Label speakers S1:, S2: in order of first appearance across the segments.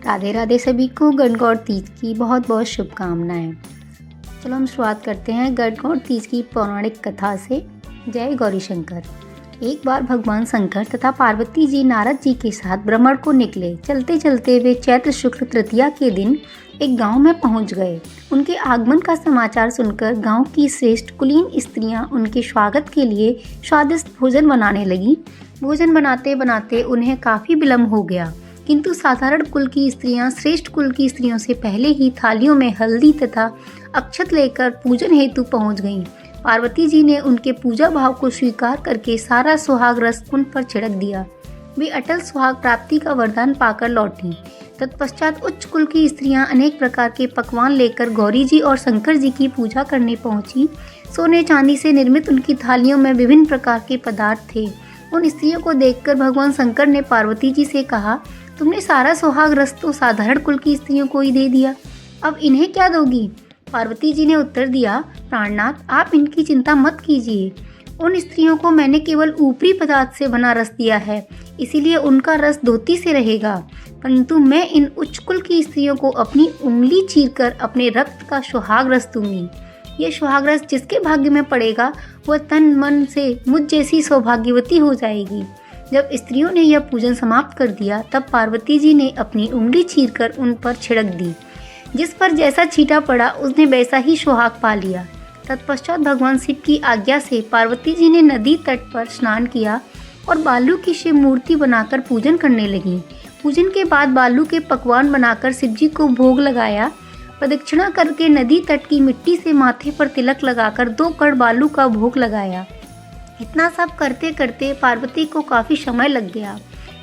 S1: राधे राधे सभी को गणगौर तीज की बहुत बहुत शुभकामनाएं। चलो हम शुरुआत करते हैं गणगौर तीज की पौराणिक कथा से। जय गौरी शंकर। एक बार भगवान शंकर तथा पार्वती जी नारद जी के साथ भ्रमण को निकले। चलते चलते वे चैत्र शुक्ल तृतीया के दिन एक गांव में पहुंच गए। उनके आगमन का समाचार सुनकर गांव की श्रेष्ठ कुलीन स्त्रियां उनके स्वागत के लिए स्वादिष्ट भोजन बनाने लगी। भोजन बनाते बनाते उन्हें काफ़ी विलम्ब हो गया, किंतु साधारण कुल की स्त्रियां श्रेष्ठ कुल की स्त्रियों से पहले ही थालियों में हल्दी तथा अक्षत लेकर पूजन हेतु पहुंच गईं। पार्वती जी ने उनके पूजा भाव को स्वीकार करके सारा सुहाग रस उन पर छिड़क दिया। वे अटल सुहाग प्राप्ति का वरदान पाकर लौटी। तत्पश्चात उच्च कुल की स्त्रियां अनेक प्रकार के पकवान लेकर गौरी जी और शंकर जी की पूजा करने पहुंची। सोने चांदी से निर्मित उनकी थालियों में विभिन्न प्रकार के पदार्थ थे। उन स्त्रियों को देखकर भगवान शंकर ने पार्वती जी से कहा, तुमने सारा सुहाग रस तो साधारण कुल की स्त्रियों को ही दे दिया, अब इन्हें क्या दोगी? पार्वती जी ने उत्तर दिया, प्राणनाथ, आप इनकी चिंता मत कीजिए। उन स्त्रियों को मैंने केवल ऊपरी पदार्थ से बना रस दिया है, इसीलिए उनका रस धोती से रहेगा, परंतु मैं इन उच्च कुल की स्त्रियों को अपनी उंगली चीरकर अपने रक्त का सुहाग रस दूंगी। यह सुहाग रस जिसके भाग्य में पड़ेगा वह तन मन से मुझ जैसी सौभाग्यवती हो जाएगी। जब स्त्रियों ने यह पूजन समाप्त कर दिया, तब पार्वती जी ने अपनी उंगली चीरकर उन पर छिड़क दी। जिस पर जैसा छींटा पड़ा उसने वैसा ही सुहाग पा लिया। तत्पश्चात भगवान शिव की आज्ञा से पार्वती जी ने नदी तट पर स्नान किया और बालू की शिव मूर्ति बनाकर पूजन करने लगी। पूजन के बाद बालू के पकवान बनाकर शिव जी को भोग लगाया। प्रदक्षिणा करके नदी तट की मिट्टी से माथे पर तिलक लगाकर 2 कण बालू का भोग लगाया। इतना सब करते करते पार्वती को काफ़ी समय लग गया।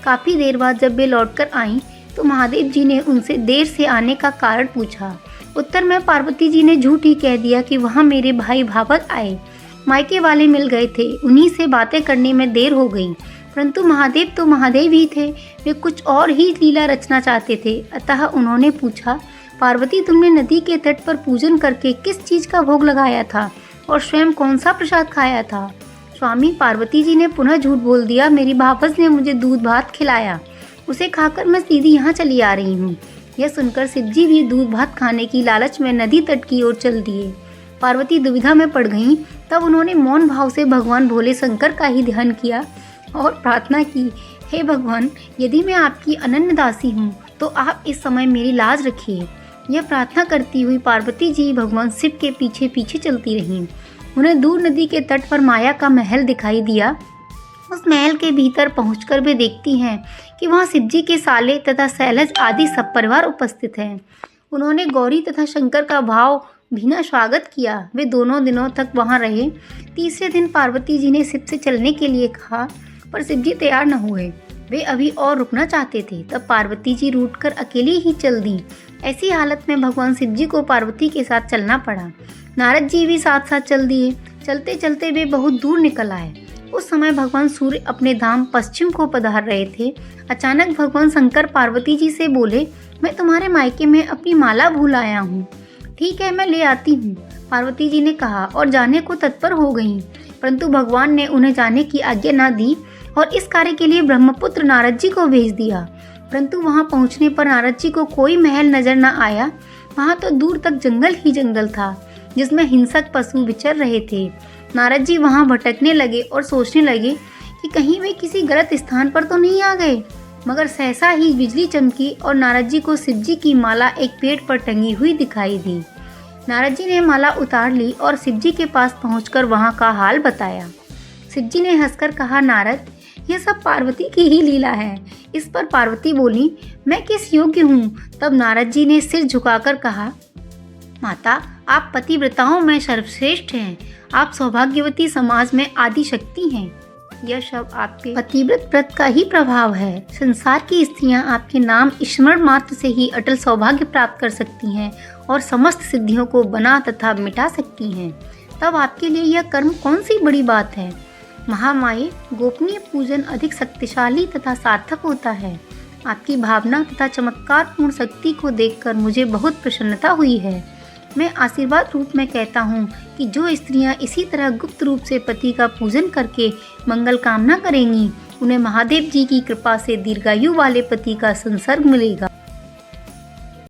S1: काफ़ी देर बाद जब वे लौटकर आईं तो महादेव जी ने उनसे देर से आने का कारण पूछा। उत्तर में पार्वती जी ने झूठ ही कह दिया कि वहाँ मेरे भाई भावत आए, मायके वाले मिल गए थे, उन्हीं से बातें करने में देर हो गई। परंतु महादेव तो महादेव ही थे, वे कुछ और ही लीला रचना चाहते थे। अतः उन्होंने पूछा, पार्वती, तुमने नदी के तट पर पूजन करके किस चीज़ का भोग लगाया था और स्वयं कौन सा प्रसाद खाया था? स्वामी, पार्वती जी ने पुनः झूठ बोल दिया, मेरी भावस ने मुझे दूध भात खिलाया, उसे खाकर मैं सीधी यहाँ चली आ रही हूँ। यह सुनकर शिव जी भी दूध भात खाने की लालच में नदी तट की ओर चल दिए। पार्वती दुविधा में पड़ गईं। तब उन्होंने मौन भाव से भगवान भोले शंकर का ही ध्यान किया और प्रार्थना की, हे भगवान, यदि मैं आपकी अनन्य दासी हूँ तो आप इस समय मेरी लाज रखिए। यह प्रार्थना करती हुई पार्वती जी भगवान शिव के पीछे पीछे चलती रहीं। उन्हें दूर नदी के तट पर माया का महल दिखाई दिया। उस महल के भीतर पहुंचकर वे देखती हैं कि वहां शिव जी के साले तथा शैलज आदि सब परिवार उपस्थित हैं। उन्होंने गौरी तथा शंकर का भाव भीना स्वागत किया। वे दोनों दिनों तक वहां रहे। तीसरे दिन पार्वती जी ने शिव से चलने के लिए कहा, पर शिव जी तैयार न हुए। वे अभी और रुकना चाहते थे। तब पार्वती जी रूठकर अकेली ही चल दी। ऐसी हालत में भगवान शिव जी को पार्वती के साथ चलना पड़ा। नारद जी भी साथ साथ चल दिए। चलते चलते वे बहुत दूर निकल आए। उस समय भगवान सूर्य अपने धाम पश्चिम को पधार रहे थे। अचानक भगवान शंकर पार्वती जी से बोले, मैं तुम्हारे मायके में अपनी माला भूल आया हूँ। ठीक है, मैं ले आती हूँ, पार्वती जी ने कहा और जाने को तत्पर हो गईं। परंतु भगवान ने उन्हें जाने की आज्ञा न दी और इस कार्य के लिए ब्रह्मपुत्र नारद जी को भेज दिया। परंतु वहाँ पहुँचने पर नारद जी को कोई महल नजर न आया। वहाँ तो दूर तक जंगल ही जंगल था, जिसमें हिंसक पशु विचर रहे थे। नारद जी वहाँ भटकने लगे और सोचने लगे कि कहीं वे किसी गलत स्थान पर तो नहीं आ गए। मगर सहसा ही बिजली चमकी और नारद जी को शिव जी की माला एक पेड़ पर टंगी हुई दिखाई दी। नारद जी ने माला उतार ली और शिव जी के पास पहुंचकर वहाँ का हाल बताया। शिव जी ने हंसकर कहा, नारद, यह सब पार्वती की ही लीला है। इस पर पार्वती बोली, मैं किस योग्य हूँ? तब नारद जी ने सिर झुकाकर कहा, माता, आप पतिव्रताओं में सर्वश्रेष्ठ हैं। आप सौभाग्यवती समाज में आदि शक्ति हैं। यह सब आपके पतिव्रत व्रत का ही प्रभाव है। संसार की स्त्रियां आपके नाम स्मरण मात्र से ही अटल सौभाग्य प्राप्त कर सकती हैं और समस्त सिद्धियों को बना तथा मिटा सकती हैं। तब आपके लिए यह कर्म कौन सी बड़ी बात है? महामाये, गोपनीय पूजन अधिक शक्तिशाली तथा सार्थक होता है। आपकी भावना तथा चमत्कारपूर्ण शक्ति को देखकर मुझे बहुत प्रसन्नता हुई है। मैं आशीर्वाद रूप में कहता हूँ कि जो स्त्रियाँ इसी तरह गुप्त रूप से पति का पूजन करके मंगल कामना करेंगी, उन्हें महादेव जी की कृपा से दीर्घायु वाले पति का संसर्ग मिलेगा।